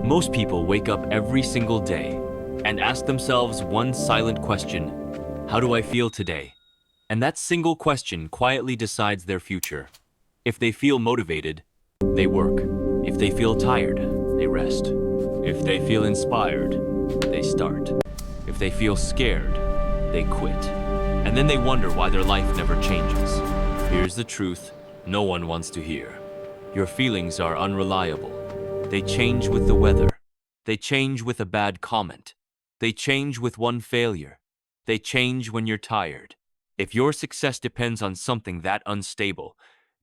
Most people wake up every single day and ask themselves one silent question: how do I feel today? And that single question quietly decides their future. If they feel motivated, they work. If they feel tired, they rest. If they feel inspired, they start. If they feel scared, they quit. And then they wonder why their life never changes. Here's the truth no one wants to hear. Your feelings are unreliable. They change with the weather. They change with a bad comment. They change with one failure. They change when you're tired. If your success depends on something that unstable,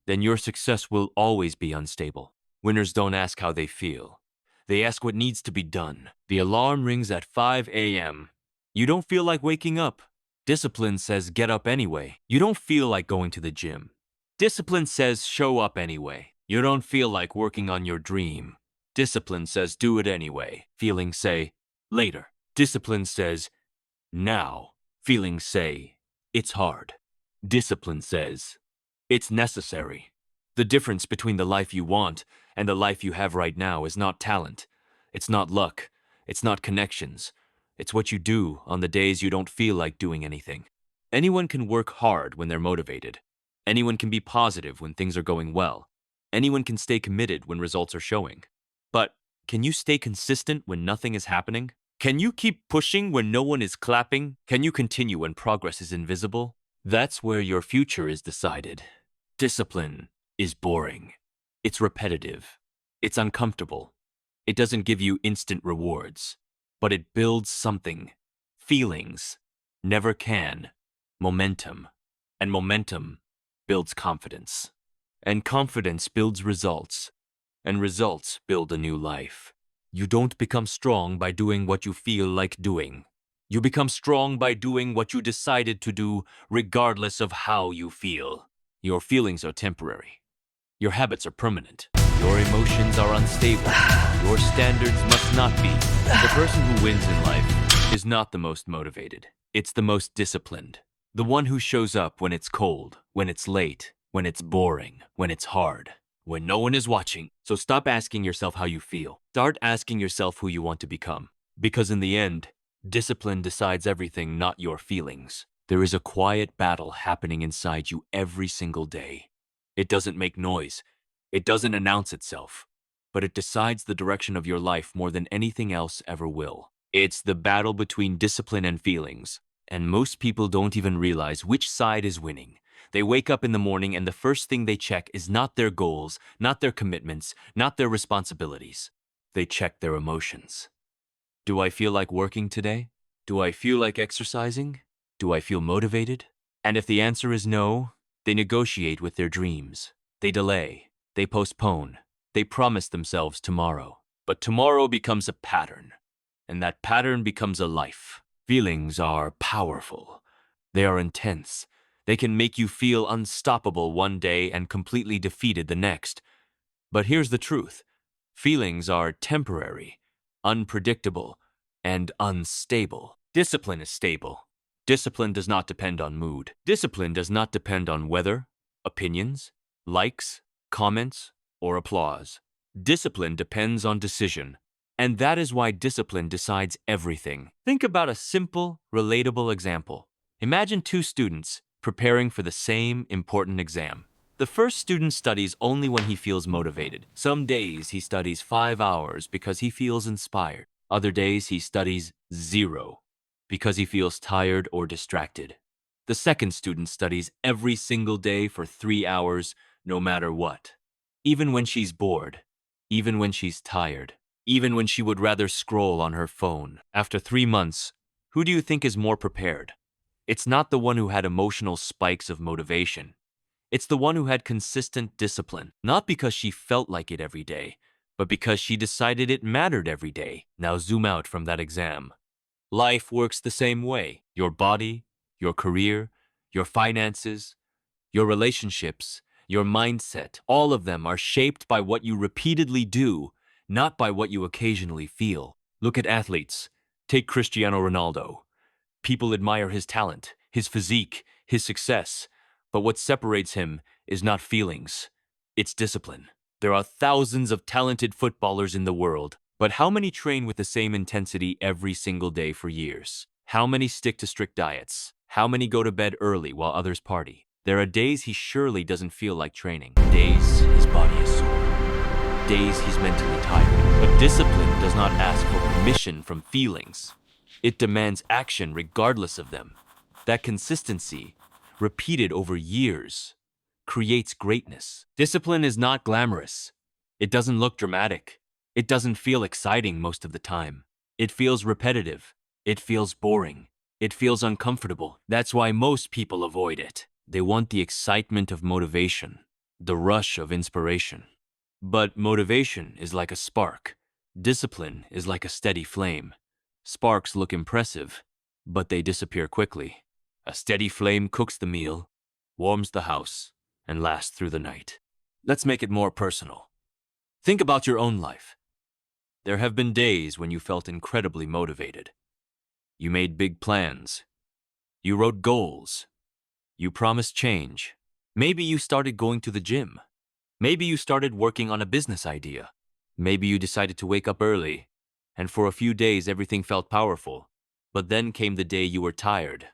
then your success will always be unstable. Winners don't ask how they feel. They ask what needs to be done. The alarm rings at 5 a.m. You don't feel like waking up. Discipline says get up anyway. You don't feel like going to the gym. Discipline says show up anyway. You don't feel like working on your dream. Discipline says do it anyway. Feelings say later. Discipline says now. Feelings say it's hard. Discipline says it's necessary. The difference between the life you want and the life you have right now is not talent. It's not luck. It's not connections. It's what you do on the days you don't feel like doing anything. Anyone can work hard when they're motivated. Anyone can be positive when things are going well. Anyone can stay committed when results are showing. But can you stay consistent when nothing is happening? Can you keep pushing when no one is clapping? Can you continue when progress is invisible? That's where your future is decided. Discipline is boring. It's repetitive. It's uncomfortable. It doesn't give you instant rewards, but it builds something. Feelings never can. Momentum. And momentum builds confidence. And confidence builds results. And results build a new life. You don't become strong by doing what you feel like doing. You become strong by doing what you decided to do, regardless of how you feel. Your feelings are temporary. Your habits are permanent. Your emotions are unstable. Your standards must not be. The person who wins in life is not the most motivated. It's the most disciplined. The one who shows up when it's cold, when it's late, when it's boring, when it's hard, when no one is watching. So stop asking yourself how you feel. Start asking yourself who you want to become. Because in the end, discipline decides everything, not your feelings. There is a quiet battle happening inside you every single day. It doesn't make noise. It doesn't announce itself. But it decides the direction of your life more than anything else ever will. It's the battle between discipline and feelings. And most people don't even realize which side is winning. They wake up in the morning and the first thing they check is not their goals, not their commitments, not their responsibilities. They check their emotions. Do I feel like working today? Do I feel like exercising? Do I feel motivated? And if the answer is no, they negotiate with their dreams. They delay. They postpone. They promise themselves tomorrow. But tomorrow becomes a pattern. And that pattern becomes a life. Feelings are powerful. They are intense. They can make you feel unstoppable one day and completely defeated the next. But here's the truth. Feelings are temporary, unpredictable, and unstable. Discipline is stable. Discipline does not depend on mood. Discipline does not depend on weather, opinions, likes, comments, or applause. Discipline depends on decision. And that is why discipline decides everything. Think about a simple, relatable example. Imagine two students preparing for the same important exam. The first student studies only when he feels motivated. Some days he studies 5 hours because he feels inspired. Other days he studies 0 because he feels tired or distracted. The second student studies every single day for 3 hours, no matter what. Even when she's bored, even when she's tired, even when she would rather scroll on her phone. After 3 months, who do you think is more prepared? It's not the one who had emotional spikes of motivation. It's the one who had consistent discipline, not because she felt like it every day, but because she decided it mattered every day. Now zoom out from that exam. Life works the same way. Your body, your career, your finances, your relationships, your mindset, all of them are shaped by what you repeatedly do, not by what you occasionally feel. Look at athletes. Take Cristiano Ronaldo. People admire his talent, his physique, his success. But what separates him is not feelings. It's discipline. There are thousands of talented footballers in the world, But how many train with the same intensity every single day for years? How many stick to strict diets? How many go to bed early while others party? There are days he surely doesn't feel like training. Days his body is sore. Days he's mentally tired. But discipline does not ask for permission from feelings. It demands action regardless of them. That consistency, repeated over years, creates greatness. Discipline is not glamorous. It doesn't look dramatic. It doesn't feel exciting most of the time. It feels repetitive. It feels boring. It feels uncomfortable. That's why most people avoid it. They want the excitement of motivation, the rush of inspiration. But motivation is like a spark. Discipline is like a steady flame. Sparks look impressive, but they disappear quickly. A steady flame cooks the meal, warms the house, and lasts through the night. Let's make it more personal. Think about your own life. There have been days when you felt incredibly motivated. You made big plans. You wrote goals. You promised change. Maybe you started going to the gym. Maybe you started working on a business idea. Maybe you decided to wake up early, and for a few days everything felt powerful. But then came the day you were tired,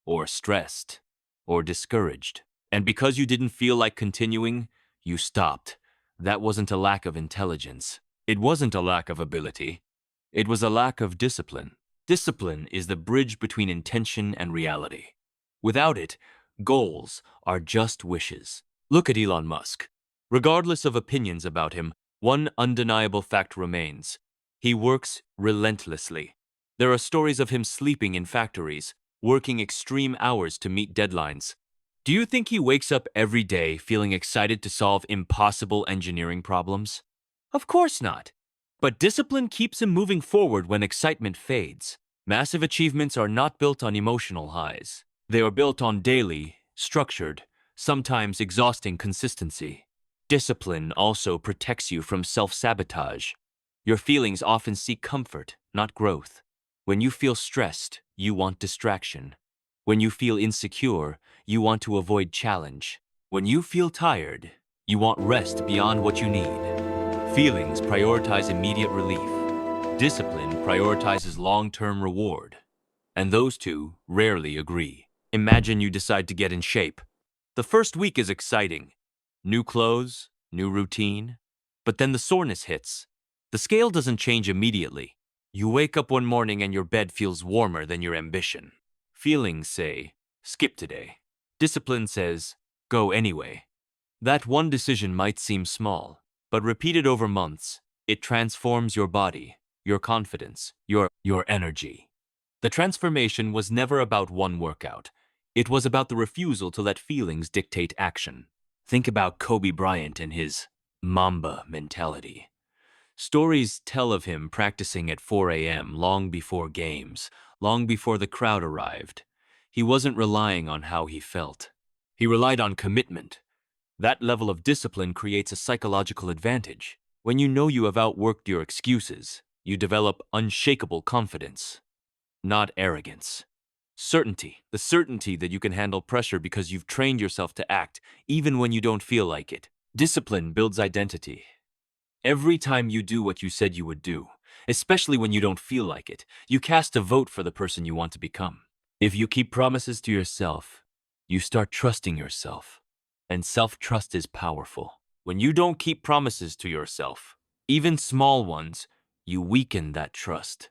or stressed, or discouraged. And because you didn't feel like continuing, you stopped. That wasn't a lack of intelligence. It wasn't a lack of ability. It was a lack of discipline. Discipline is the bridge between intention and reality. Without it, goals are just wishes. Look at Elon Musk. Regardless of opinions about him, one undeniable fact remains. He works relentlessly. There are stories of him sleeping in factories, working extreme hours to meet deadlines. Do you think he wakes up every day feeling excited to solve impossible engineering problems? Of course not. But discipline keeps him moving forward when excitement fades. Massive achievements are not built on emotional highs. They are built on daily, structured, sometimes exhausting consistency. Discipline also protects you from self-sabotage. Your feelings often seek comfort, not growth. When you feel stressed, you want distraction. When you feel insecure, you want to avoid challenge. When you feel tired, you want rest beyond what you need. Feelings prioritize immediate relief. Discipline prioritizes long-term reward. And those two rarely agree. Imagine you decide to get in shape. The first week is exciting. New clothes, new routine. But then the soreness hits. The scale doesn't change immediately. You wake up one morning and your bed feels warmer than your ambition. Feelings say, skip today. Discipline says, go anyway. That one decision might seem small, but repeated over months, it transforms your body, your confidence, your energy. The transformation was never about one workout. It was about the refusal to let feelings dictate action. Think about Kobe Bryant and his Mamba mentality. Stories tell of him practicing at 4 a.m. long before games, long before the crowd arrived. He wasn't relying on how he felt. He relied on commitment. That level of discipline creates a psychological advantage. When you know you have outworked your excuses, you develop unshakable confidence, not arrogance. Certainty, the certainty that you can handle pressure because you've trained yourself to act even when you don't feel like it. Discipline builds identity. Every time you do what you said you would do, especially when you don't feel like it, you cast a vote for the person you want to become. If you keep promises to yourself, you start trusting yourself. And self-trust is powerful. When you don't keep promises to yourself, even small ones, you weaken that trust.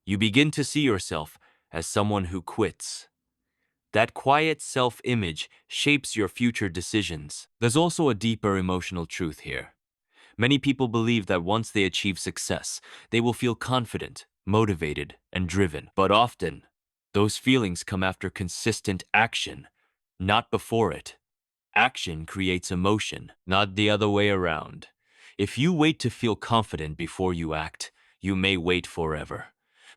You begin to see yourself as someone who quits. That quiet self-image shapes your future decisions. There's also a deeper emotional truth here. Many people believe that once they achieve success, they will feel confident, motivated, and driven. But often, those feelings come after consistent action, not before it. Action creates emotion, not the other way around. If you wait to feel confident before you act, you may wait forever.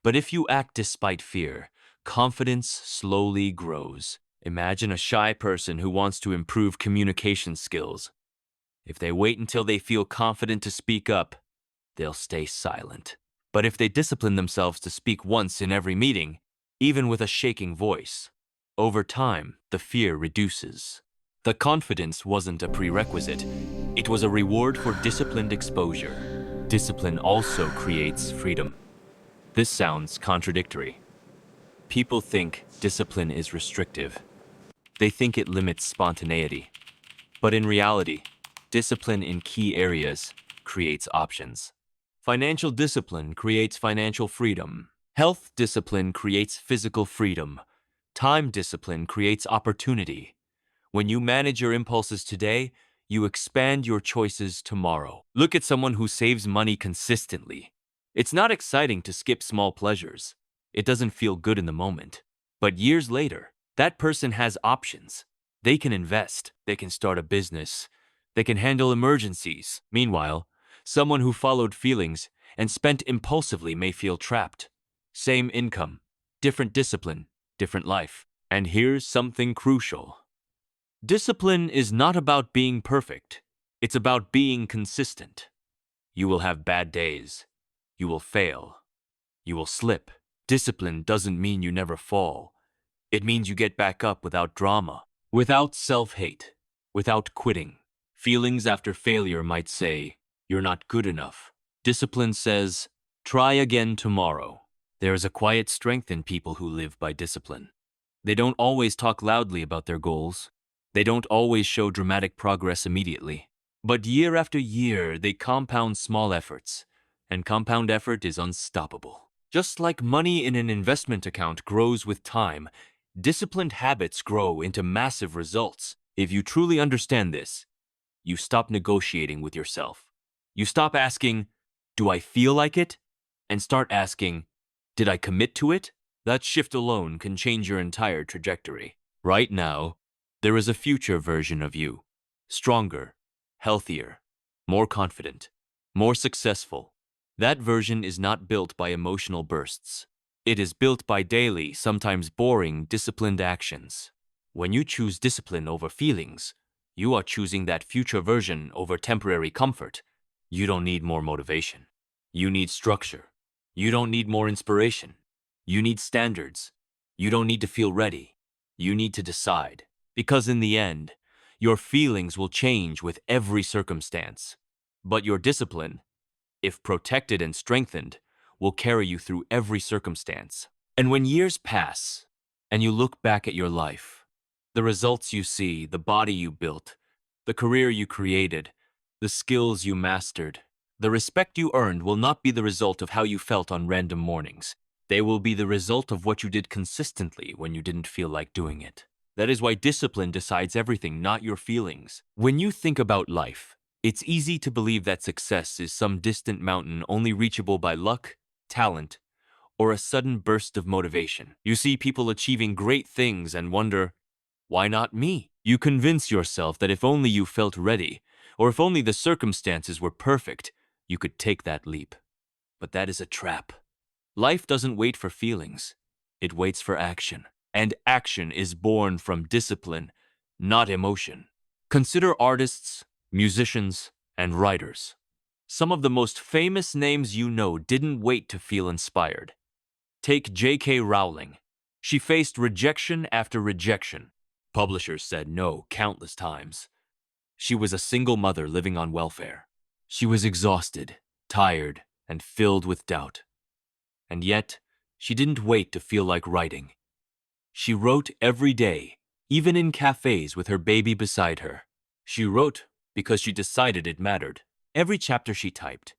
But if you act despite fear, confidence slowly grows. Imagine a shy person who wants to improve communication skills. If they wait until they feel confident to speak up, they'll stay silent. But if they discipline themselves to speak once in every meeting, even with a shaking voice, over time, the fear reduces. The confidence wasn't a prerequisite. It was a reward for disciplined exposure. Discipline also creates freedom. This sounds contradictory. People think discipline is restrictive. They think it limits spontaneity. But in reality, discipline in key areas creates options. Financial discipline creates financial freedom. Health discipline creates physical freedom. Time discipline creates opportunity. When you manage your impulses today, you expand your choices tomorrow. Look at someone who saves money consistently. It's not exciting to skip small pleasures. It doesn't feel good in the moment. But years later, that person has options. They can invest, they can start a business, they can handle emergencies. Meanwhile, someone who followed feelings and spent impulsively may feel trapped. Same income, different discipline, different life. And here's something crucial. Discipline is not about being perfect. It's about being consistent. You will have bad days. You will fail. You will slip. Discipline doesn't mean you never fall. It means you get back up without drama, without self-hate, without quitting. Feelings after failure might say, "You're not good enough." Discipline says, "Try again tomorrow." There is a quiet strength in people who live by discipline. They don't always talk loudly about their goals. They don't always show dramatic progress immediately. But year after year, they compound small efforts, and compound effort is unstoppable. Just like money in an investment account grows with time, disciplined habits grow into massive results. If you truly understand this, you stop negotiating with yourself. You stop asking, "Do I feel like it?" and start asking, "Did I commit to it?" That shift alone can change your entire trajectory. Right now, there is a future version of you. Stronger, healthier, more confident, more successful. That version is not built by emotional bursts. It is built by daily, sometimes boring, disciplined actions. When you choose discipline over feelings, you are choosing that future version over temporary comfort. You don't need more motivation. You need structure. You don't need more inspiration. You need standards. You don't need to feel ready. You need to decide. Because in the end, your feelings will change with every circumstance. But your discipline, if protected and strengthened, will carry you through every circumstance. And when years pass, and you look back at your life, the results you see, the body you built, the career you created, the skills you mastered, the respect you earned will not be the result of how you felt on random mornings. They will be the result of what you did consistently when you didn't feel like doing it. That is why discipline decides everything, not your feelings. When you think about life, it's easy to believe that success is some distant mountain only reachable by luck, talent, or a sudden burst of motivation. You see people achieving great things and wonder, why not me? You convince yourself that if only you felt ready, or if only the circumstances were perfect, you could take that leap. But that is a trap. Life doesn't wait for feelings. It waits for action. And action is born from discipline, not emotion. Consider artists, musicians, and writers. Some of the most famous names you know didn't wait to feel inspired. Take J.K. Rowling. She faced rejection after rejection. Publishers said no countless times. She was a single mother living on welfare. She was exhausted, tired, and filled with doubt. And yet, she didn't wait to feel like writing. She wrote every day, even in cafes with her baby beside her. She wrote because she decided it mattered. Every chapter she typed,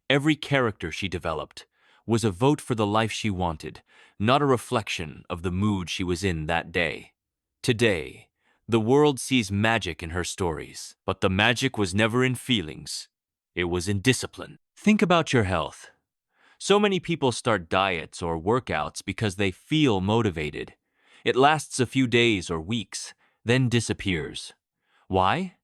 every character she developed, was a vote for the life she wanted, not a reflection of the mood she was in that day. Today, the world sees magic in her stories, but the magic was never in feelings. It was in discipline. Think about your health. So many people start diets or workouts because they feel motivated. It lasts a few days or weeks, then disappears. Why?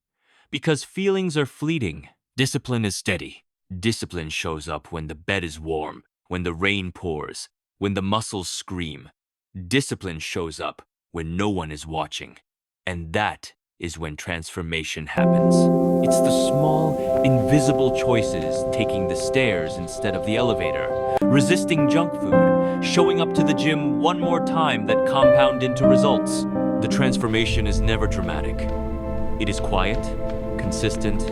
Because feelings are fleeting. Discipline is steady. Discipline shows up when the bed is warm, when the rain pours, when the muscles scream. Discipline shows up when no one is watching. And that is when transformation happens. It's the small, invisible choices, taking the stairs instead of the elevator, resisting junk food, showing up to the gym one more time that compound into results. The transformation is never dramatic. It is quiet, consistent,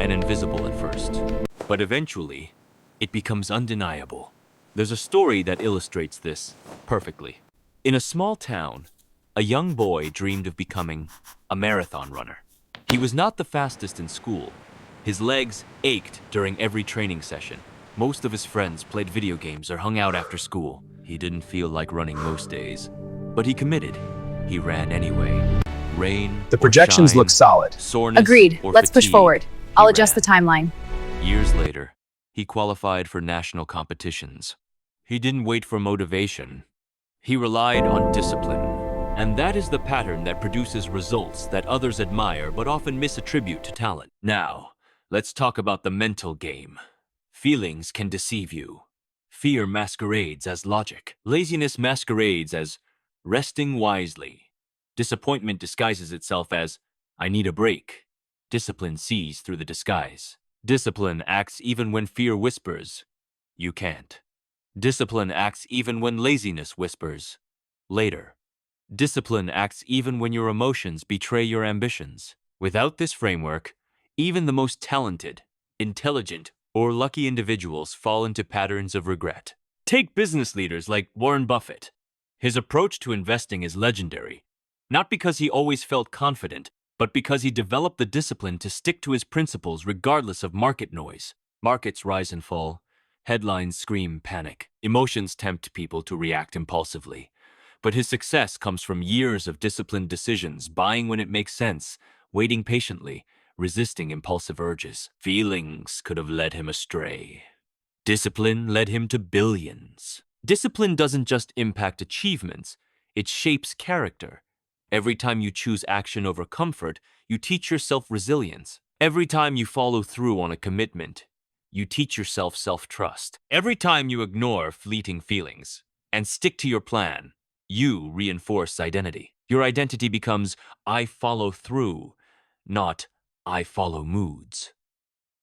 and invisible at first. But eventually, it becomes undeniable. There's a story that illustrates this perfectly. In a small town, a young boy dreamed of becoming a marathon runner. He was not the fastest in school. His legs ached during every training session. Most of his friends played video games or hung out after school. He didn't feel like running most days, but he committed. He ran anyway. Rain The or projections shine, look solid. soreness Agreed. or Let's push fatigue, forward. he I'll adjust the ran. timeline. Years later, he qualified for national competitions. He didn't wait for motivation. He relied on discipline. And that is the pattern that produces results that others admire but often misattribute to talent. Now, let's talk about the mental game. Feelings can deceive you. Fear masquerades as logic. Laziness masquerades as resting wisely. Disappointment disguises itself as, I need a break. Discipline sees through the disguise. Discipline acts even when fear whispers, you can't. Discipline acts even when laziness whispers, later. Discipline acts even when your emotions betray your ambitions. Without this framework, even the most talented, intelligent, or lucky individuals fall into patterns of regret. Take business leaders like Warren Buffett. His approach to investing is legendary, not because he always felt confident, but because he developed the discipline to stick to his principles regardless of market noise. Markets rise and fall. Headlines scream panic. Emotions tempt people to react impulsively. But his success comes from years of disciplined decisions, buying when it makes sense, waiting patiently, resisting impulsive urges. Feelings could have led him astray. Discipline led him to billions. Discipline doesn't just impact achievements, it shapes character. Every time you choose action over comfort, you teach yourself resilience. Every time you follow through on a commitment, you teach yourself self-trust. Every time you ignore fleeting feelings and stick to your plan, you reinforce identity. Your identity becomes, I follow through, not I follow moods.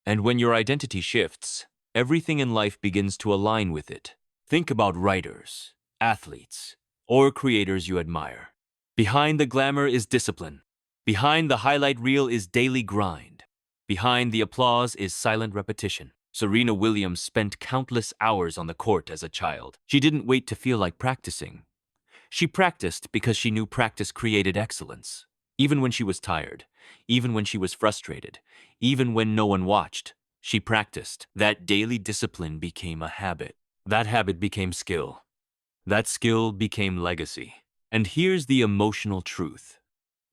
And when your identity shifts, everything in life begins to align with it. Think about writers, athletes, or creators you admire. Behind the glamour is discipline. Behind the highlight reel is daily grind. Behind the applause is silent repetition. Serena Williams spent countless hours on the court as a child. She didn't wait to feel like practicing. She practiced because she knew practice created excellence. Even when she was tired, even when she was frustrated, even when no one watched, she practiced. That daily discipline became a habit. That habit became skill. That skill became legacy. And here's the emotional truth.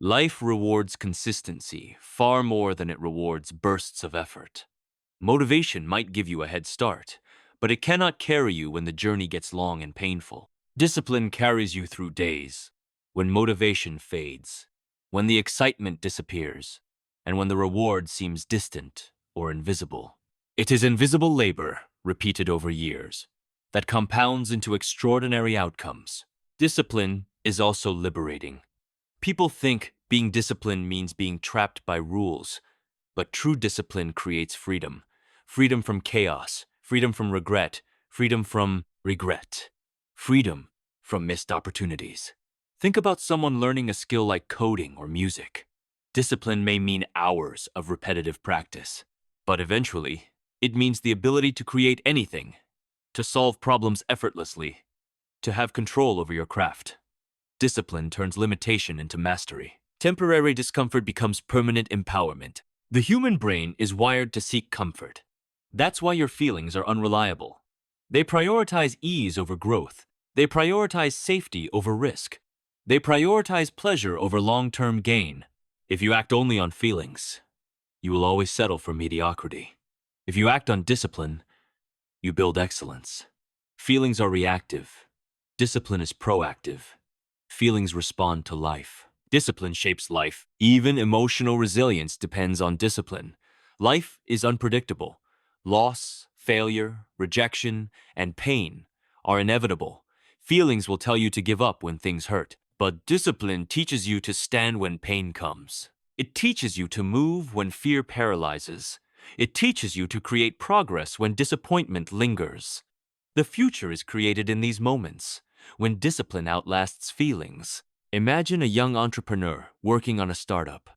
Life rewards consistency far more than it rewards bursts of effort. Motivation might give you a head start, but it cannot carry you when the journey gets long and painful. Discipline carries you through days, when motivation fades, when the excitement disappears, and when the reward seems distant or invisible. It is invisible labor, repeated over years, that compounds into extraordinary outcomes. Discipline is also liberating. People think being disciplined means being trapped by rules, but true discipline creates freedom. Freedom from chaos, freedom from regret, freedom from regret, freedom from missed opportunities. Think about someone learning a skill like coding or music. Discipline may mean hours of repetitive practice, but eventually, it means the ability to create anything, to solve problems effortlessly, to have control over your craft. Discipline turns limitation into mastery. Temporary discomfort becomes permanent empowerment. The human brain is wired to seek comfort. That's why your feelings are unreliable. They prioritize ease over growth. They prioritize safety over risk. They prioritize pleasure over long-term gain. If you act only on feelings, you will always settle for mediocrity. If you act on discipline, you build excellence. Feelings are reactive. Discipline is proactive. Feelings respond to life. Discipline shapes life. Even emotional resilience depends on discipline. Life is unpredictable. Loss, failure, rejection, and pain are inevitable. Feelings will tell you to give up when things hurt, but discipline teaches you to stand when pain comes. It teaches you to move when fear paralyzes. It teaches you to create progress when disappointment lingers. The future is created in these moments, when discipline outlasts feelings. Imagine a young entrepreneur working on a startup.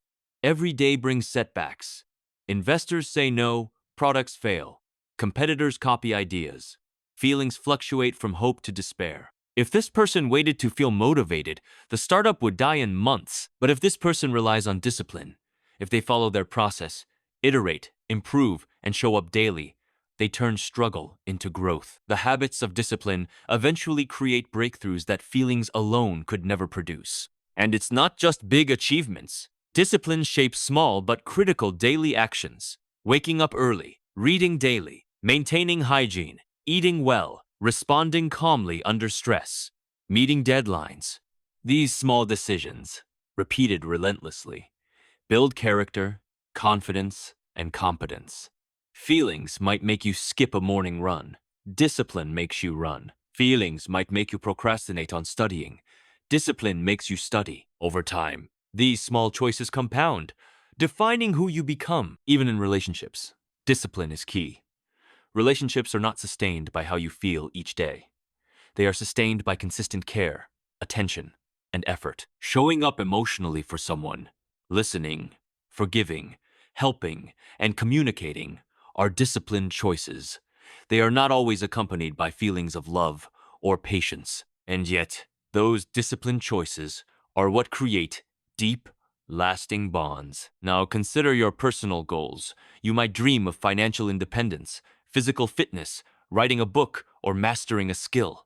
Every day brings setbacks. Investors say no, products fail, Competitors copy ideas. Feelings fluctuate from hope to despair. If this person waited to feel motivated, the startup would die in months. But if this person relies on discipline, if they follow their process, iterate, improve, and show up daily, they turn struggle into growth. The habits of discipline eventually create breakthroughs that feelings alone could never produce. And it's not just big achievements. Discipline shapes small but critical daily actions. Waking up early, reading daily, maintaining hygiene, eating well, responding calmly under stress, meeting deadlines. These small decisions, repeated relentlessly, build character, confidence, and competence. Feelings might make you skip a morning run. Discipline makes you run. Feelings might make you procrastinate on studying. Discipline makes you study. Over time, these small choices compound, defining who you become. Even in relationships, discipline is key. Relationships are not sustained by how you feel each day. They are sustained by consistent care, attention, and effort. Showing up emotionally for someone, listening, forgiving, helping, and communicating are disciplined choices. They are not always accompanied by feelings of love or patience. And yet, those disciplined choices are what create deep, lasting bonds. Now consider your personal goals. You might dream of financial independence, physical fitness, writing a book, or mastering a skill.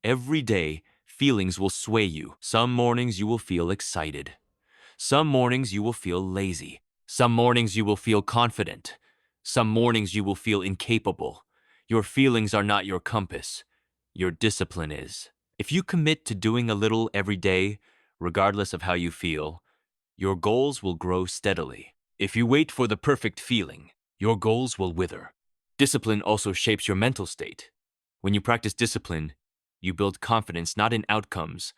Every day, feelings will sway you. Some mornings you will feel excited. Some mornings you will feel lazy. Some mornings you will feel confident. Some mornings you will feel incapable. Your feelings are not your compass. Your discipline is. If you commit to doing a little every day, regardless of how you feel, your goals will grow steadily. If you wait for the perfect feeling, your goals will wither. Discipline also shapes your mental state. When you practice discipline, you build confidence not in outcomes,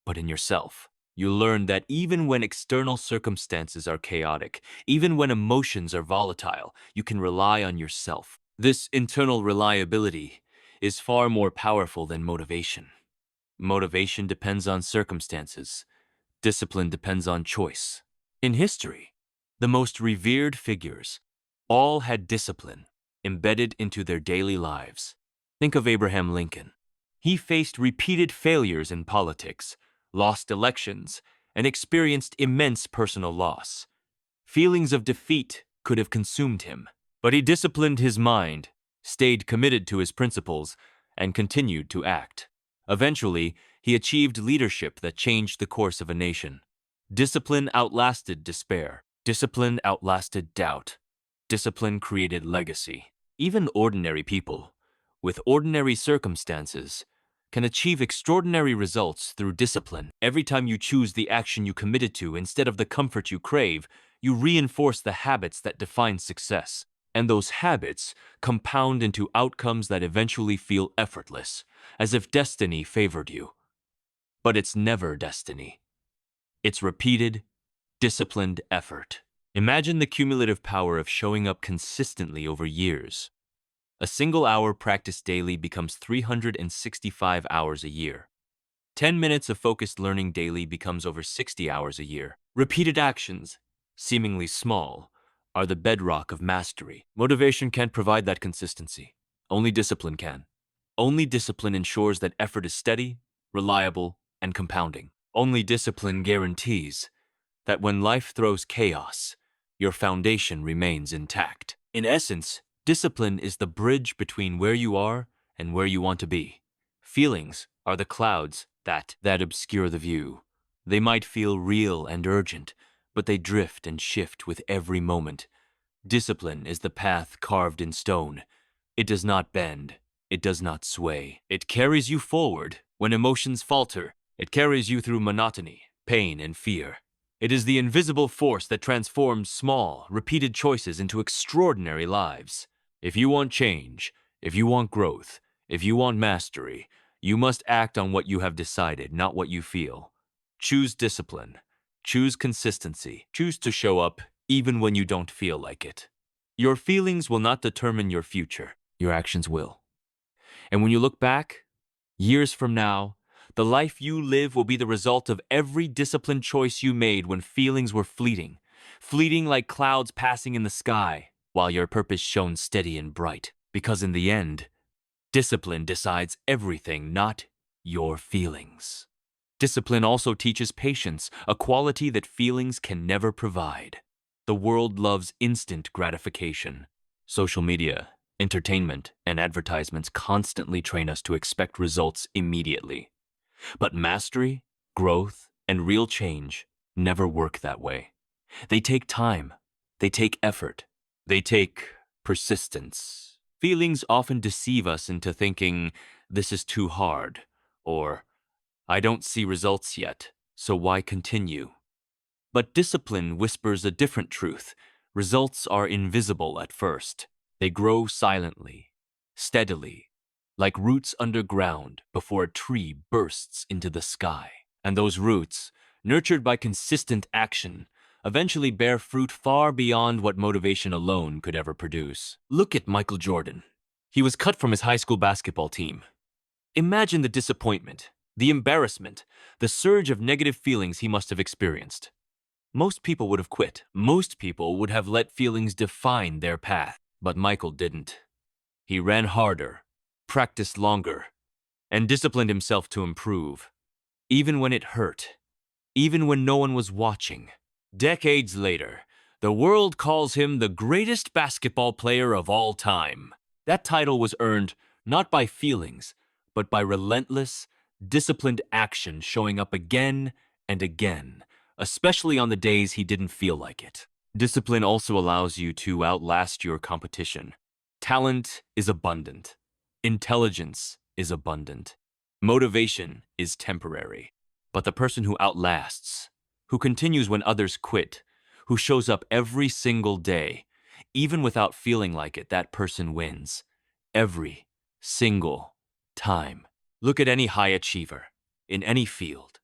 but in yourself. You learn that even when external circumstances are chaotic, even when emotions are volatile, you can rely on yourself. This internal reliability is far more powerful than motivation. Motivation depends on circumstances. Discipline depends on choice. In history, the most revered figures all had discipline embedded into their daily lives. Think of Abraham Lincoln. He faced repeated failures in politics, lost elections, and experienced immense personal loss. Feelings of defeat could have consumed him, but he disciplined his mind, stayed committed to his principles, and continued to act. Eventually, he achieved leadership that changed the course of a nation. Discipline outlasted despair. Discipline outlasted doubt. Discipline created legacy. Even ordinary people, with ordinary circumstances, can achieve extraordinary results through discipline. Every time you choose the action you committed to instead of the comfort you crave, you reinforce the habits that define success. And those habits compound into outcomes that eventually feel effortless, as if destiny favored you. But it's never destiny. It's repeated, disciplined effort. Imagine the cumulative power of showing up consistently over years. A single hour practiced daily becomes 365 hours a year. 10 minutes of focused learning daily becomes over 60 hours a year. Repeated actions, seemingly small, are the bedrock of mastery. Motivation can't provide that consistency. Only discipline can. Only discipline ensures that effort is steady, reliable, and compounding. Only discipline guarantees that when life throws chaos, your foundation remains intact. In essence, discipline is the bridge between where you are and where you want to be. Feelings are the clouds that obscure the view. They might feel real and urgent, but they drift and shift with every moment. Discipline is the path carved in stone. It does not bend. It does not sway. It carries you forward when emotions falter. It carries you through monotony, pain, and fear. It is the invisible force that transforms small, repeated choices into extraordinary lives. If you want change, if you want growth, if you want mastery, you must act on what you have decided, not what you feel. Choose discipline. Choose consistency. Choose to show up even when you don't feel like it. Your feelings will not determine your future. Your actions will. And when you look back, years from now, the life you live will be the result of every disciplined choice you made when feelings were fleeting, fleeting like clouds passing in the sky, while your purpose shone steady and bright. Because in the end, discipline decides everything, not your feelings. Discipline also teaches patience, a quality that feelings can never provide. The world loves instant gratification. Social media, entertainment, and advertisements constantly train us to expect results immediately. But mastery, growth, and real change never work that way. They take time. They take effort. They take persistence. Feelings often deceive us into thinking, this is too hard, or I don't see results yet, so why continue? But discipline whispers a different truth. Results are invisible at first. They grow silently, steadily, like roots underground before a tree bursts into the sky. And those roots, nurtured by consistent action, eventually bear fruit far beyond what motivation alone could ever produce. Look at Michael Jordan. He was cut from his high school basketball team. Imagine the disappointment, the embarrassment, the surge of negative feelings he must have experienced. Most people would have quit. Most people would have let feelings define their path. But Michael didn't. He ran harder, practiced longer, and disciplined himself to improve, even when it hurt, even when no one was watching. Decades later, the world calls him the greatest basketball player of all time. That title was earned not by feelings, but by relentless, disciplined action showing up again and again, especially on the days he didn't feel like it. Discipline also allows you to outlast your competition. Talent is abundant. Intelligence is abundant. Motivation is temporary. But the person who outlasts, who continues when others quit, who shows up every single day, even without feeling like it, that person wins. Every single time. Look at any high achiever, in any field.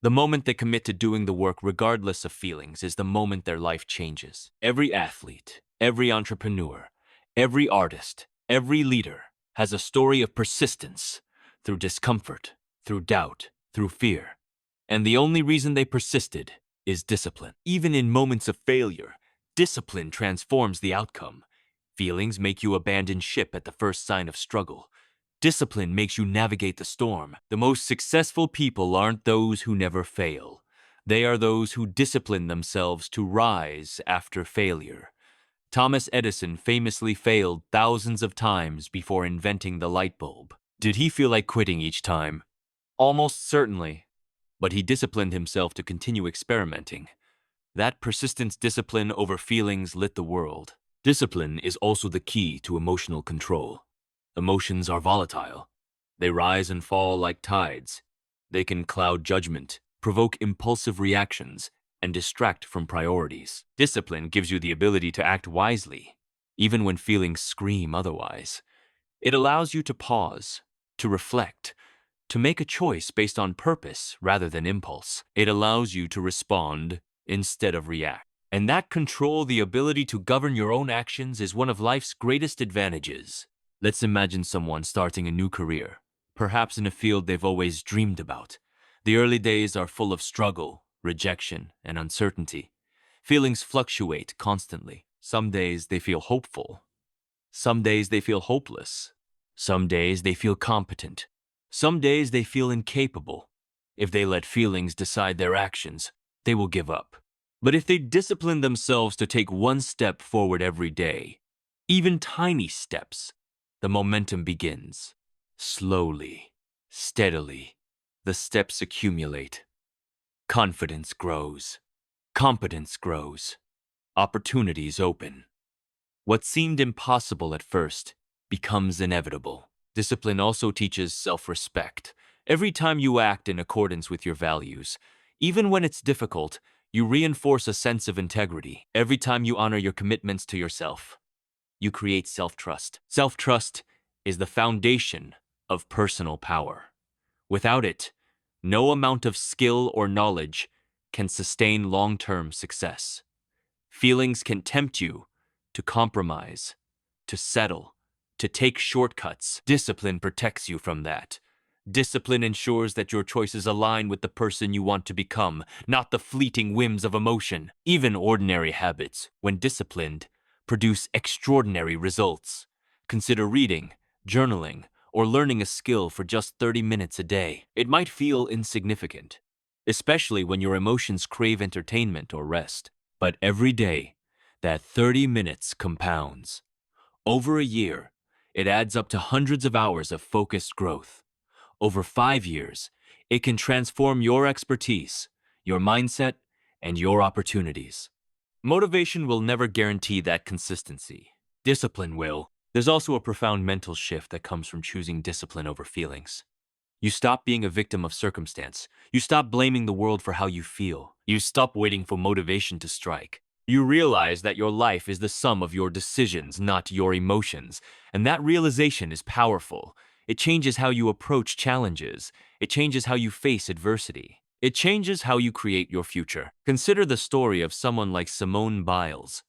The moment they commit to doing the work regardless of feelings is the moment their life changes. Every athlete, every entrepreneur, every artist, every leader has a story of persistence through discomfort, through doubt, through fear. And the only reason they persisted is discipline. Even in moments of failure, discipline transforms the outcome. Feelings make you abandon ship at the first sign of struggle. Discipline makes you navigate the storm. The most successful people aren't those who never fail. They are those who discipline themselves to rise after failure. Thomas Edison famously failed thousands of times before inventing the light bulb. Did he feel like quitting each time? Almost certainly. But he disciplined himself to continue experimenting. That persistence discipline over feelings lit the world. Discipline is also the key to emotional control. Emotions are volatile. They rise and fall like tides. They can cloud judgment, provoke impulsive reactions, and distract from priorities. Discipline gives you the ability to act wisely, even when feelings scream otherwise. It allows you to pause, to reflect, to make a choice based on purpose rather than impulse. It allows you to respond instead of react. And that control, the ability to govern your own actions, is one of life's greatest advantages. Let's imagine someone starting a new career, perhaps in a field they've always dreamed about. The early days are full of struggle, rejection, and uncertainty. Feelings fluctuate constantly. Some days they feel hopeful. Some days they feel hopeless. Some days they feel competent. Some days they feel incapable. If they let feelings decide their actions, they will give up. But if they discipline themselves to take one step forward every day, even tiny steps, the momentum begins. Slowly, steadily, the steps accumulate. Confidence grows. Competence grows. Opportunities open. What seemed impossible at first becomes inevitable. Discipline also teaches self-respect. Every time you act in accordance with your values, even when it's difficult, you reinforce a sense of integrity. Every time you honor your commitments to yourself, you create self-trust. Self-trust is the foundation of personal power. Without it, no amount of skill or knowledge can sustain long-term success. Feelings can tempt you to compromise, to settle, to take shortcuts. Discipline protects you from that. Discipline ensures that your choices align with the person you want to become, not the fleeting whims of emotion. Even ordinary habits, when disciplined, produce extraordinary results. Consider reading, journaling, or learning a skill for just 30 minutes a day. It might feel insignificant, especially when your emotions crave entertainment or rest. But every day, that 30 minutes compounds. Over a year, it adds up to hundreds of hours of focused growth. Over 5 years, it can transform your expertise, your mindset, and your opportunities. Motivation will never guarantee that consistency. Discipline will. There's also a profound mental shift that comes from choosing discipline over feelings. You stop being a victim of circumstance. You stop blaming the world for how you feel. You stop waiting for motivation to strike. You realize that your life is the sum of your decisions, not your emotions. And that realization is powerful. It changes how you approach challenges. It changes how you face adversity. It changes how you create your future. Consider the story of someone like Simone Biles.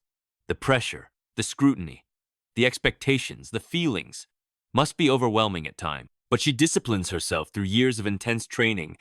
The pressure, the scrutiny, the expectations, the feelings must be overwhelming at times. But she disciplines herself through years of intense training,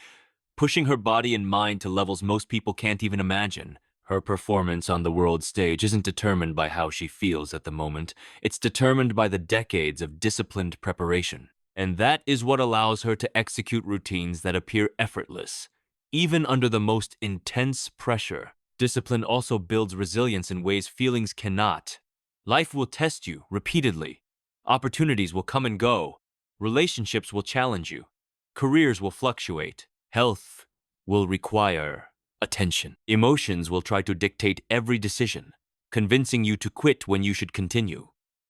pushing her body and mind to levels most people can't even imagine. Her performance on the world stage isn't determined by how she feels at the moment. It's determined by the decades of disciplined preparation. And that is what allows her to execute routines that appear effortless, even under the most intense pressure. Discipline also builds resilience in ways feelings cannot. Life will test you repeatedly. Opportunities will come and go. Relationships will challenge you. Careers will fluctuate. Health will require attention. Emotions will try to dictate every decision, convincing you to quit when you should continue.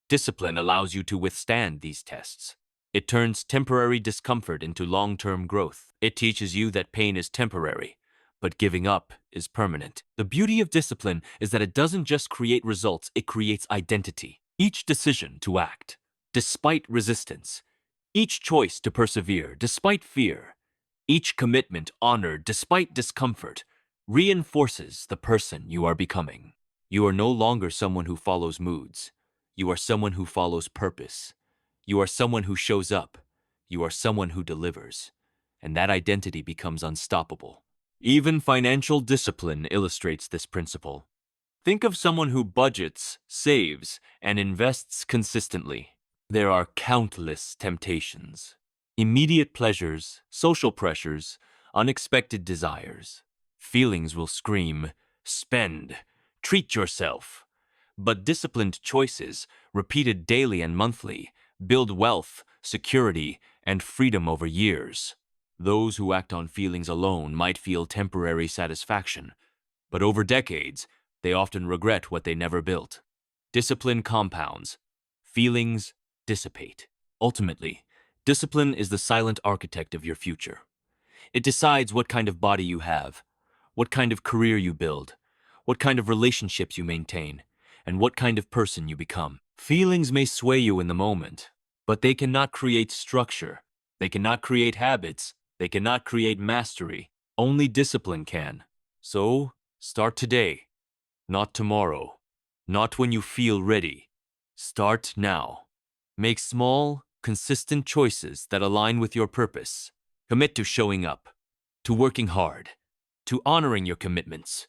Discipline allows you to withstand these tests. It turns temporary discomfort into long-term growth. It teaches you that pain is temporary, but giving up is permanent. The beauty of discipline is that it doesn't just create results, it creates identity. Each decision to act, despite resistance, each choice to persevere, despite fear, each commitment honored, despite discomfort, reinforces the person you are becoming. You are no longer someone who follows moods. You are someone who follows purpose. You are someone who shows up. You are someone who delivers. And that identity becomes unstoppable. Even financial discipline illustrates this principle. Think of someone who budgets, saves, and invests consistently. There are countless temptations, immediate pleasures, social pressures, unexpected desires. Feelings will scream, spend, treat yourself. But disciplined choices, repeated daily and monthly, build wealth, security, and freedom over years. Those who act on feelings alone might feel temporary satisfaction, but over decades, they often regret what they never built. Discipline compounds. Feelings dissipate. Ultimately, discipline is the silent architect of your future. It decides what kind of body you have, what kind of career you build, what kind of relationships you maintain, and what kind of person you become. Feelings may sway you in the moment, but they cannot create structure. They cannot create habits. They cannot create mastery. Only discipline can. So, start today, not tomorrow, not when you feel ready. Start now. Make small, consistent choices that align with your purpose. Commit to showing up, to working hard, to honoring your commitments.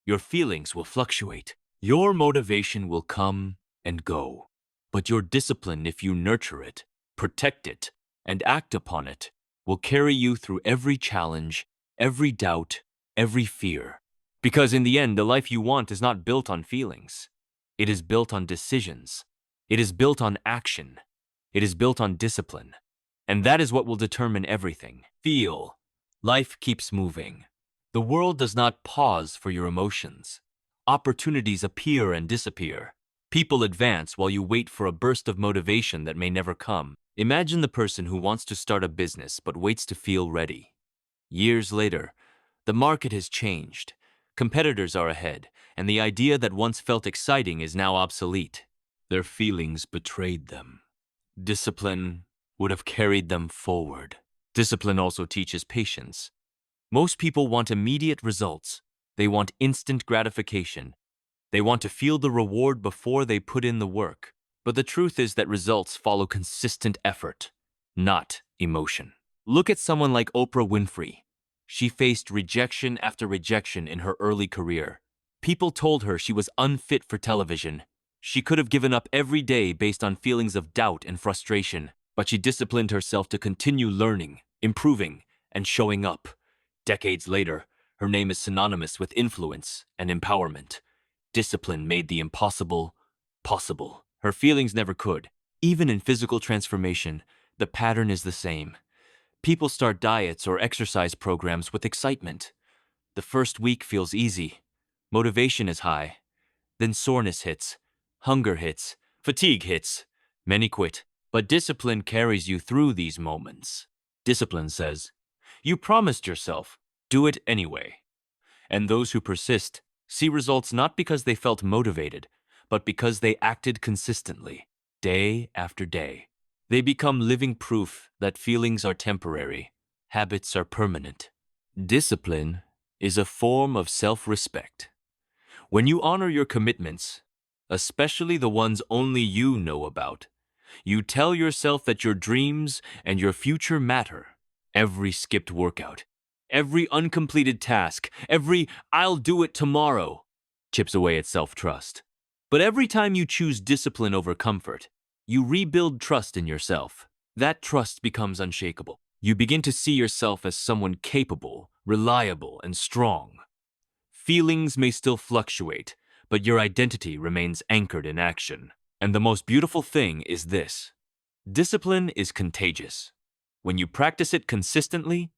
Your feelings will fluctuate. Your motivation will come and go. But your discipline, if you nurture it, protect it, and act upon it, will carry you through every challenge, every doubt, every fear. Because in the end, the life you want is not built on feelings. It is built on decisions. It is built on action. It is built on discipline. And that is what will determine everything. Feel. Life keeps moving. The world does not pause for your emotions. Opportunities appear and disappear. People advance while you wait for a burst of motivation that may never come. Imagine the person who wants to start a business but waits to feel ready. Years later, the market has changed. Competitors are ahead, and the idea that once felt exciting is now obsolete. Their feelings betrayed them. Discipline would have carried them forward. Discipline also teaches patience. Most people want immediate results. They want instant gratification. They want to feel the reward before they put in the work. But the truth is that results follow consistent effort, not emotion. Look at someone like Oprah Winfrey. She faced rejection after rejection in her early career. People told her she was unfit for television. She could have given up every day based on feelings of doubt and frustration, but she disciplined herself to continue learning, improving, and showing up. Decades later, her name is synonymous with influence and empowerment. Discipline made the impossible possible. Her feelings never could. Even in physical transformation, the pattern is the same. People start diets or exercise programs with excitement. The first week feels easy. Motivation is high. Then soreness hits, hunger hits, fatigue hits. Many quit. But discipline carries you through these moments. Discipline says, you promised yourself, do it anyway. And those who persist see results not because they felt motivated, but because they acted consistently, day after day. They become living proof that feelings are temporary, habits are permanent. Discipline is a form of self-respect. When you honor your commitments, especially the ones only you know about, you tell yourself that your dreams and your future matter. Every skipped workout, every uncompleted task, every "I'll do it tomorrow" chips away at self-trust. But every time you choose discipline over comfort, you rebuild trust in yourself. That trust becomes unshakable. You begin to see yourself as someone capable, reliable, and strong. Feelings may still fluctuate, but your identity remains anchored in action. And the most beautiful thing is this: discipline is contagious. When you practice it consistently,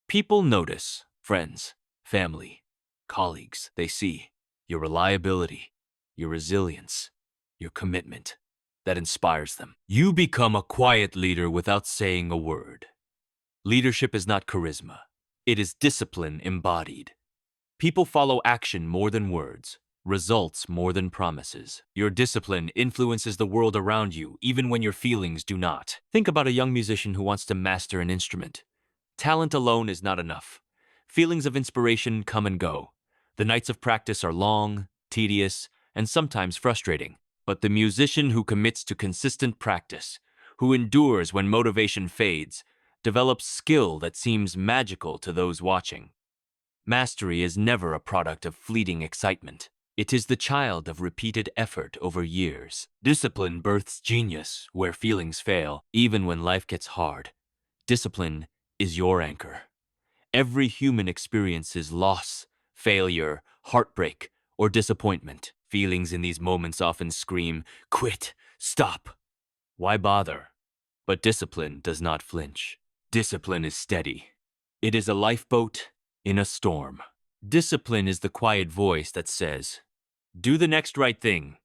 people notice. Friends, family, colleagues, they see your reliability, your resilience, your commitment. That inspires them. You become a quiet leader without saying a word. Leadership is not charisma. It is discipline embodied. People follow action more than words, results more than promises. Your discipline influences the world around you, even when your feelings do not. Think about a young musician who wants to master an instrument. Talent alone is not enough. Feelings of inspiration come and go. The nights of practice are long, tedious, and sometimes frustrating. But the musician who commits to consistent practice, who endures when motivation fades, develops skill that seems magical to those watching. Mastery is never a product of fleeting excitement. It is the child of repeated effort over years. Discipline births genius where feelings fail, even when life gets hard. Discipline is your anchor. Every human experiences loss, failure, heartbreak, or disappointment. Feelings in these moments often scream, quit, stop. Why bother? But discipline does not flinch. Discipline is steady. It is a lifeboat in a storm. Discipline is the quiet voice that says, do the next right thing.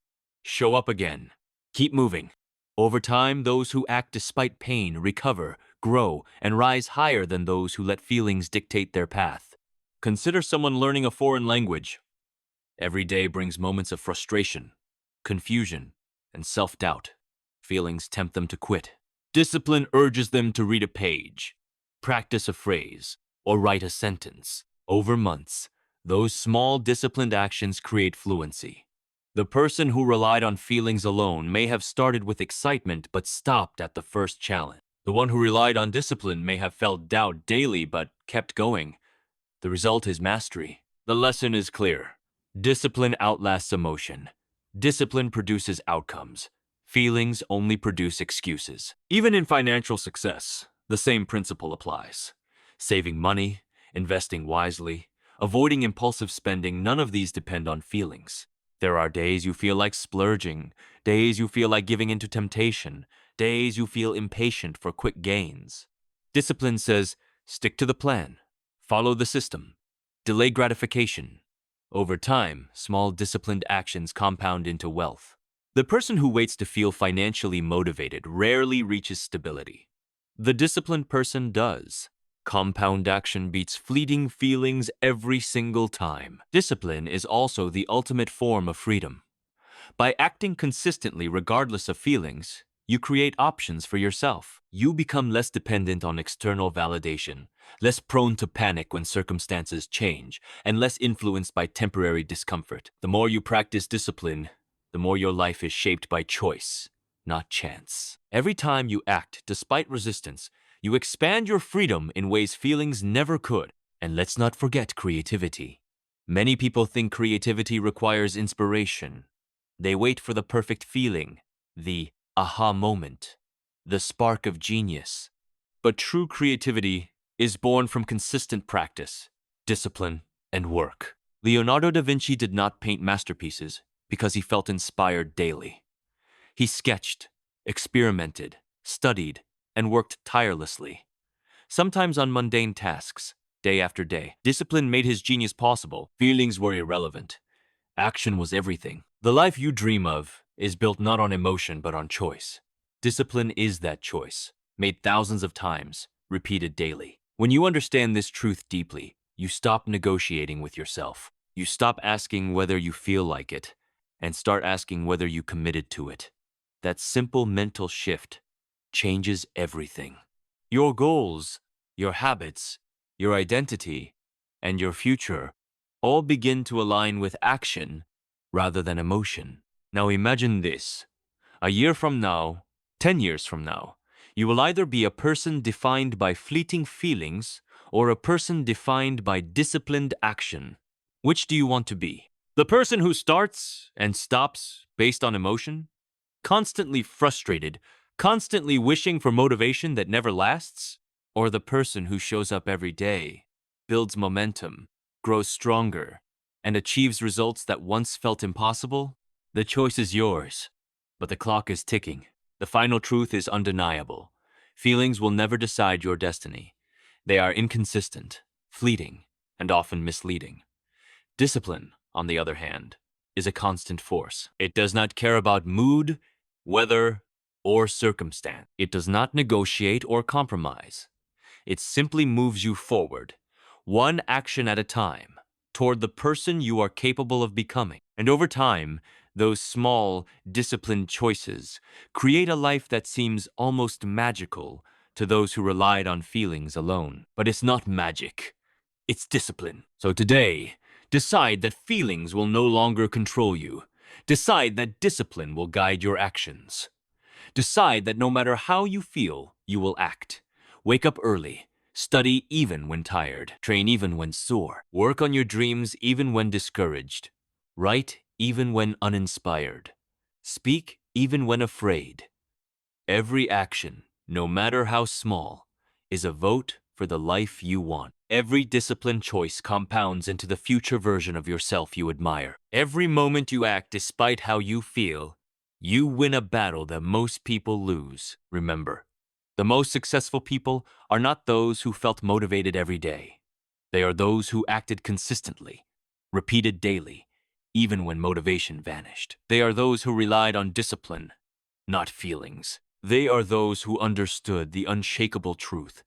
Show up again. Keep moving. Over time, those who act despite pain recover, grow, and rise higher than those who let feelings dictate their path. Consider someone learning a foreign language. Every day brings moments of frustration, confusion, and self-doubt. Feelings tempt them to quit. Discipline urges them to read a page, practice a phrase, or write a sentence. Over months, those small disciplined actions create fluency. The person who relied on feelings alone may have started with excitement but stopped at the first challenge. The one who relied on discipline may have felt doubt daily but kept going. The result is mastery. The lesson is clear. Discipline outlasts emotion. Discipline produces outcomes. Feelings only produce excuses. Even in financial success, the same principle applies. Saving money, investing wisely, avoiding impulsive spending, none of these depend on feelings. There are days you feel like splurging, days you feel like giving into temptation, days you feel impatient for quick gains. Discipline says, stick to the plan, follow the system, delay gratification. Over time, small disciplined actions compound into wealth. The person who waits to feel financially motivated rarely reaches stability. The disciplined person does. Compound action beats fleeting feelings every single time. Discipline is also the ultimate form of freedom. By acting consistently regardless of feelings, you create options for yourself. You become less dependent on external validation, less prone to panic when circumstances change, and less influenced by temporary discomfort. The more you practice discipline, the more your life is shaped by choice, not chance. Every time you act despite resistance, you expand your freedom in ways feelings never could. And let's not forget creativity. Many people think creativity requires inspiration. They wait for the perfect feeling, the aha moment, the spark of genius. But true creativity is born from consistent practice, discipline, and work. Leonardo da Vinci did not paint masterpieces because he felt inspired daily. He sketched, experimented, studied, and worked tirelessly, sometimes on mundane tasks, day after day. Discipline made his genius possible. Feelings were irrelevant. Action was everything. The life you dream of is built not on emotion but on choice. Discipline is that choice, made thousands of times, repeated daily. When you understand this truth deeply, you stop negotiating with yourself. You stop asking whether you feel like it, and start asking whether you committed to it. That simple mental shift changes everything. Your goals, your habits, your identity, and your future all begin to align with action rather than emotion. Now imagine this. A year from now, 10 years from now, you will either be a person defined by fleeting feelings or a person defined by disciplined action. Which do you want to be? The person who starts and stops based on emotion? Constantly frustrated, constantly wishing for motivation that never lasts? Or the person who shows up every day, builds momentum, grows stronger, and achieves results that once felt impossible? The choice is yours, but the clock is ticking. The final truth is undeniable. Feelings will never decide your destiny. They are inconsistent, fleeting, and often misleading. Discipline, on the other hand, is a constant force. It does not care about mood, weather, or circumstance. It does not negotiate or compromise. It simply moves you forward, one action at a time, toward the person you are capable of becoming. And over time, those small, disciplined choices create a life that seems almost magical to those who relied on feelings alone. But it's not magic. It's discipline. So today, decide that feelings will no longer control you. Decide that discipline will guide your actions. Decide that no matter how you feel, you will act. Wake up early. Study even when tired. Train even when sore. Work on your dreams even when discouraged. Write even when uninspired. Speak even when afraid. Every action, no matter how small, is a vote for the life you want. Every disciplined choice compounds into the future version of yourself you admire. Every moment you act despite how you feel, you win a battle that most people lose. Remember, the most successful people are not those who felt motivated every day. They are those who acted consistently, repeated daily, even when motivation vanished. They are those who relied on discipline, not feelings. They are those who understood the unshakable truth.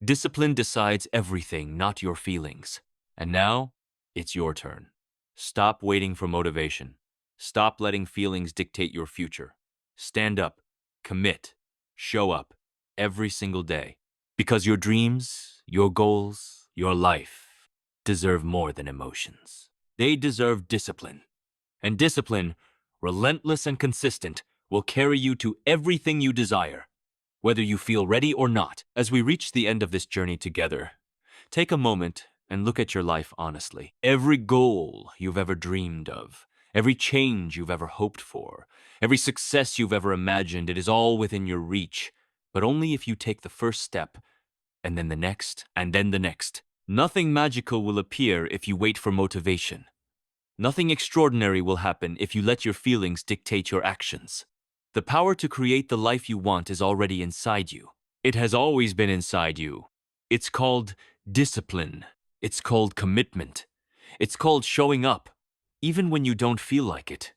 Discipline decides everything, not your feelings. And now, it's your turn. Stop waiting for motivation. Stop letting feelings dictate your future. Stand up, commit, show up every single day. Because your dreams, your goals, your life deserve more than emotions. They deserve discipline. And discipline, relentless and consistent, will carry you to everything you desire, whether you feel ready or not. As we reach the end of this journey together, take a moment and look at your life honestly. Every goal you've ever dreamed of, every change you've ever hoped for, every success you've ever imagined, it is all within your reach, but only if you take the first step, and then the next, and then the next. Nothing magical will appear if you wait for motivation. Nothing extraordinary will happen if you let your feelings dictate your actions. The power to create the life you want is already inside you. It has always been inside you. It's called discipline. It's called commitment. It's called showing up, even when you don't feel like it.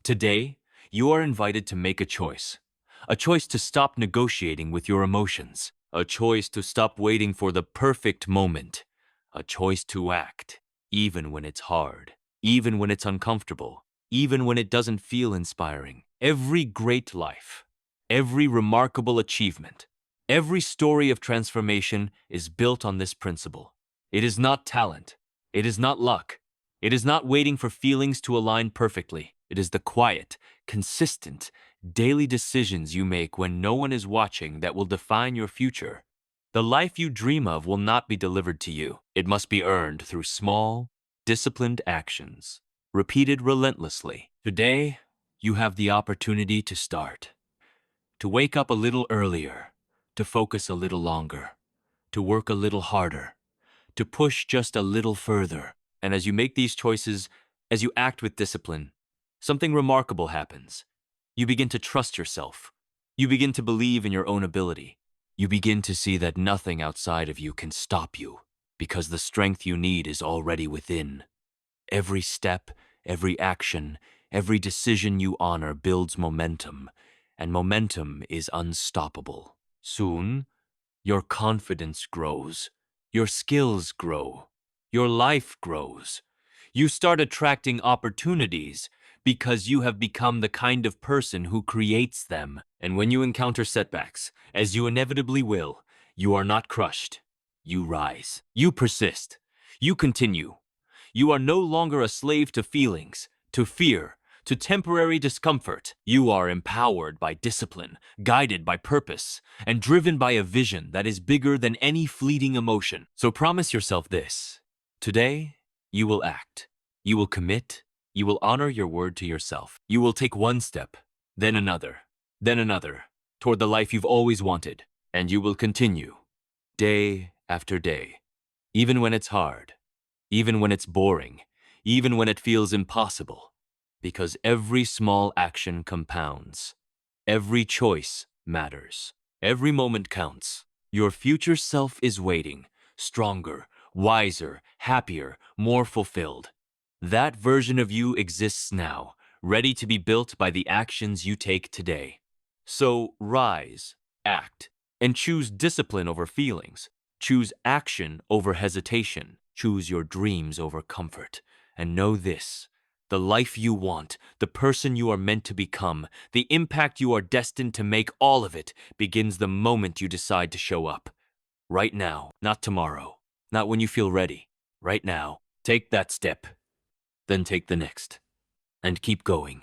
Today, you are invited to make a choice. A choice to stop negotiating with your emotions. A choice to stop waiting for the perfect moment. A choice to act, even when it's hard. Even when it's uncomfortable, even when it doesn't feel inspiring. Every great life, every remarkable achievement, every story of transformation is built on this principle. It is not talent. It is not luck. It is not waiting for feelings to align perfectly. It is the quiet, consistent, daily decisions you make when no one is watching that will define your future. The life you dream of will not be delivered to you. It must be earned through small, disciplined actions. repeated relentlessly. Today, you have the opportunity to start, to wake up a little earlier, to focus a little longer, to work a little harder, to push just a little further. And as you make these choices, as you act with discipline, something remarkable happens. You begin to trust yourself. You begin to believe in your own ability. You begin to see that nothing outside of you can stop you, because the strength you need is already within. Every step, every action, every decision you honor builds momentum, and momentum is unstoppable. Soon, your confidence grows, your skills grow, your life grows. You start attracting opportunities because you have become the kind of person who creates them. And when you encounter setbacks, as you inevitably will, you are not crushed. You rise. You persist. You continue. You are no longer a slave to feelings, to fear, to temporary discomfort. You are empowered by discipline, guided by purpose, and driven by a vision that is bigger than any fleeting emotion. So promise yourself this. Today, you will act. You will commit. You will honor your word to yourself. You will take one step, then another, toward the life you've always wanted. And you will continue, day after day, even when it's hard, even when it's boring, even when it feels impossible. Because every small action compounds. Every choice matters. Every moment counts. Your future self is waiting, stronger, wiser, happier, more fulfilled. That version of you exists now, ready to be built by the actions you take today. So rise, act, and choose discipline over feelings. Choose action over hesitation. Choose your dreams over comfort. And know this. The life you want, the person you are meant to become, the impact you are destined to make, all of it begins the moment you decide to show up. Right now, not tomorrow, not when you feel ready. Right now, take that step, then take the next, and keep going.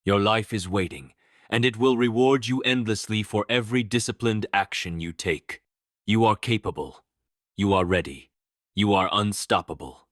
Your life is waiting, and it will reward you endlessly for every disciplined action you take. You are capable. You are ready. You are unstoppable.